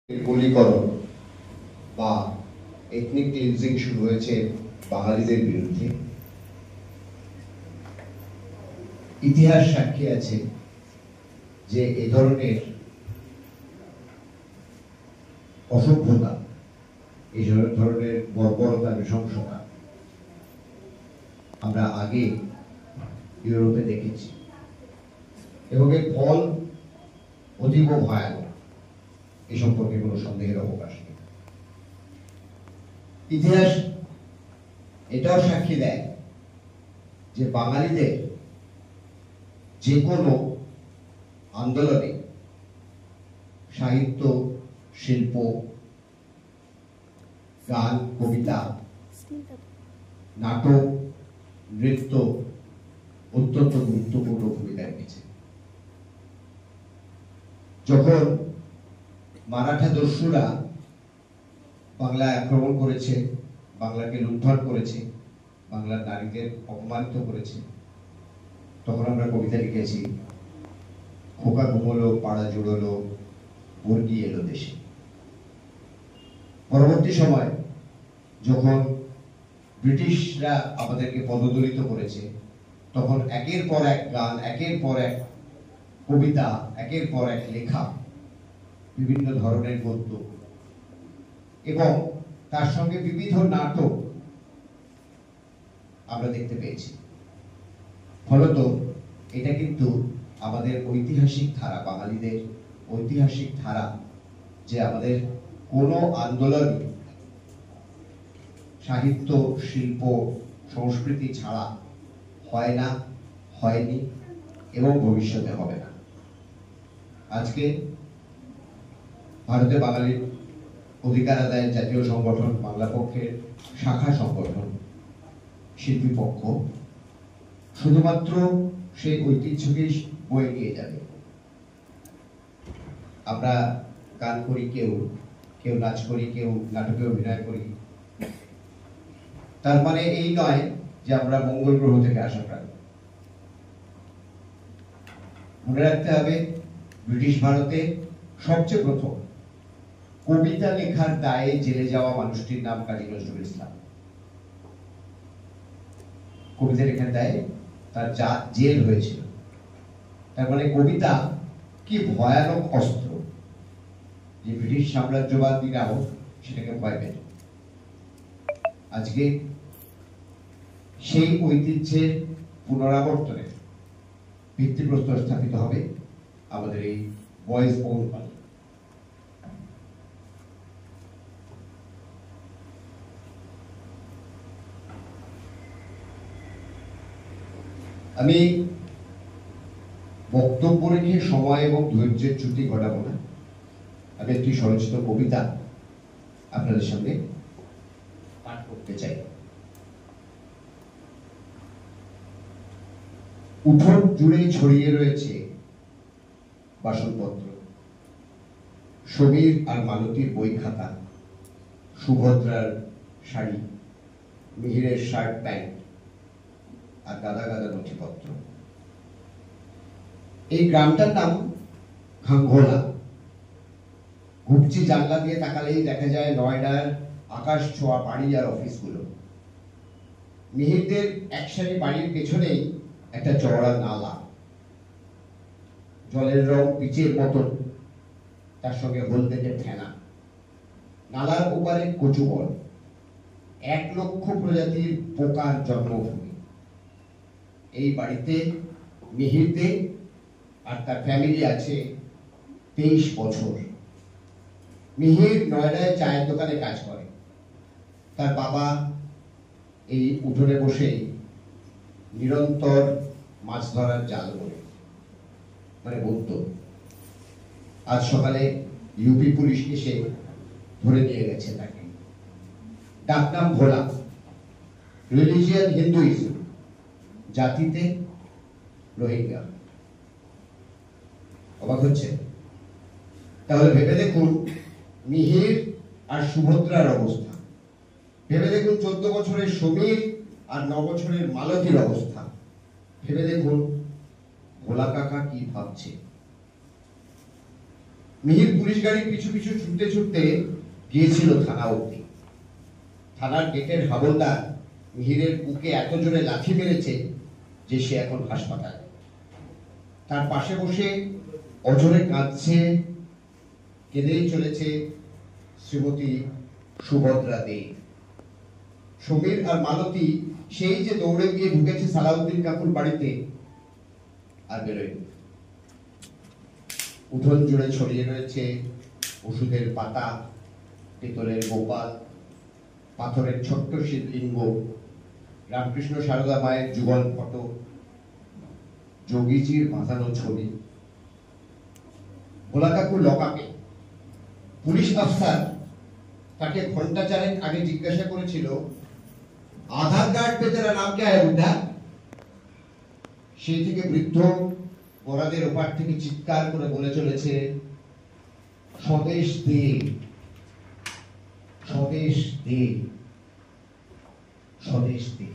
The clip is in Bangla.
গুলিকরণ বা এথনিক ক্লিনজিং শুরু হয়েছে বাঙালিদের বিরুদ্ধে। ইতিহাস সাক্ষী আছে যে এ ধরনের অসভ্যতা, এই ধরনের বর্বরতা, নৃশংসতা আমরা আগে ইউরোপে দেখেছি এবং এর ফল অতীব ভয়ানক, এ সম্পর্কে কোনো সন্দেহের অবকাশ নেই। ইতিহাস এটাও সাক্ষী দেয় যে বাঙালিদের যে কোনো আন্দোলনে সাহিত্য, শিল্প, গান, কবিতা, নাটক, নৃত্য অত্যন্ত গুরুত্বপূর্ণ ভূমিকা রেখেছে। যখন মারাঠা দস্যুরা বাংলায় আক্রমণ করেছে, বাংলাকে লুণ্ঠন করেছে, বাংলার নারীদের অপমানিত করেছে, তখন আমরা কবিতা লিখেছি, খোকা ঘুমলো, পাড়া জুড়লো, বর্গি এলো দেশে। পরবর্তী সময় যখন ব্রিটিশরা আমাদেরকে পদদলিত করেছে, তখন একের পর এক গান, একের পর এক কবিতা, একের পর এক লেখা, বিভিন্ন ধরনের গদ্য এবং তার সঙ্গে বিবিধ নাটক আমরা দেখতে পেয়েছি। ফলত এটা কিন্তু আমাদের ঐতিহাসিক ধারা, বাঙালিদের ঐতিহাসিক ধারা, যে আমাদের কোনো আন্দোলন সাহিত্য, শিল্প, সংস্কৃতি ছাড়া হয় না, হয়নি এবং ভবিষ্যতে হবে না। আজকে ভারতে বাঙালির অধিকার আদায়ের জাতীয় সংগঠন, বাংলা পক্ষের শাখা সংগঠন, শিল্পী পক্ষ শুধুমাত্র সেই ঐতিহ্যকেই বয়ে নিয়ে যাবে। আমরা গান করি, কেউ কেউ নাচ করি, কেউ নাটকে অভিনয় করি, তার মানে এই নয় যে আমরা মঙ্গল গ্রহ থেকে আসা প্রাণী। মনে রাখতে হবে, ব্রিটিশ ভারতে সবচেয়ে প্রথম কবিতা লেখার দায়ে জেলে যাওয়া মানুষটির নাম কাজী নজরুল ইসলাম। কবিতা লেখার দায়ে তার জেল হয়েছিল। তার মানে কবিতা কি ভয়ানক অস্ত্র, যে ব্রিটিশ সাম্রাজ্যবাদীরাও সেটাকে ভয় পেত। আজকে সেই ঐতিহ্যের পুনরাবর্তনে ভিত্তিপ্রস্তর স্থাপিত হবে আমাদের এই বয়েজ ওন বাণী। আমি বক্তব্য রেখে সময় এবং ধৈর্যের চ্যুতি ঘটাবো না। আমি একটি স্বরচিত কবিতা আপনাদের সামনে পাঠ করতে চাই। উঠোন জুড়ে ছড়িয়ে রয়েছে বাসনপত্র, সমীর আর মালতীর বই খাতা, সুভদ্রার শাড়ি, মিহিরের শার্ট প্যান্ট আর গাদা গাদা নথিপত্র। এই গ্রামটার নাম ঘাঙ্গোলা। ঘুপচি জানলা দিয়ে তাকালেই দেখা যায় নয়ডার আকাশ ছোঁয়া বাড়ি আর অফিসগুলো। মিহিরদের একসারি বাড়ির পেছনেই একটা চওড়া নালা, জলের রং পিচের মতন, তার সঙ্গে হলদেটে ফেনা। নালার ওপারে কচু বন, 1 লক্ষ প্রজাতির পোকার জন্মভূমি। এই বাড়িতে মিহিরদের আর তার ফ্যামিলি আছে 23 বছর। মিহির নয়ডায় চায়ের দোকানে কাজ করে। তার বাবা এই উঠোনে বসেই নিরন্তর মাছ ধরার জাল করে, মানে বলতো। আজ সকালে ইউপি পুলিশ এসে ধরে নিয়ে গেছে তাকে। ডাকনাম ভোলা, রিলিজিয়ান হিন্দুইজম, জাতিতে রোহিঙ্গা। অবাক হচ্ছে? তাহলে ভেবে দেখুন মিহির আর সুভদ্রার অবস্থা। ভেবে দেখুন 14 বছরের সমীর আর 9 বছরের মালতীর অবস্থা। ভেবে দেখুন ভোলা কাকা কি ভাবছে। মিহির পুলিশ গাড়ি পিছু পিছু ছুটতে ছুটতে গিয়েছিল থানা অব্দি। থানার গেটের হাবলদার মিহিরের বুকে এত জোরে লাথি মেরেছে যে সে এখন হাসপাতালে। তার পাশে বসে অঝরে কাঁদছে, কেঁদেই চলেছে শ্রীমতী সুভদ্রা দে। সমীর আর মালতী সেই যে দৌড়ে গিয়ে ঢুকেছে সালাউদ্দিন কাকুর বাড়িতে, আর বেরোয়নি। উঠোন জুড়ে ছড়িয়ে রয়েছে ওষুধের পাতা, পিতলের গোপাল, পাথরের ছোট্ট শিবলিঙ্গ, রামকৃষ্ণ সারদা মায়ের যুগল ফটো, যোগীজির বাঁধানো ছবি। ভোলা কাকুর লকআপে। পুলিশ অফিসার তাকে ঘন্টা চারেক আগে জিজ্ঞাসা করেছিল, আধার কার্ড পে তেরা নাম क्या है বুদ্ধা? সেই থেকে বৃদ্ধ বরাদের ওপার থেকে চিৎকার করে বলে চলেছে, স্বদেশ দে, স্বদেশ দে, স্বদেশ দে।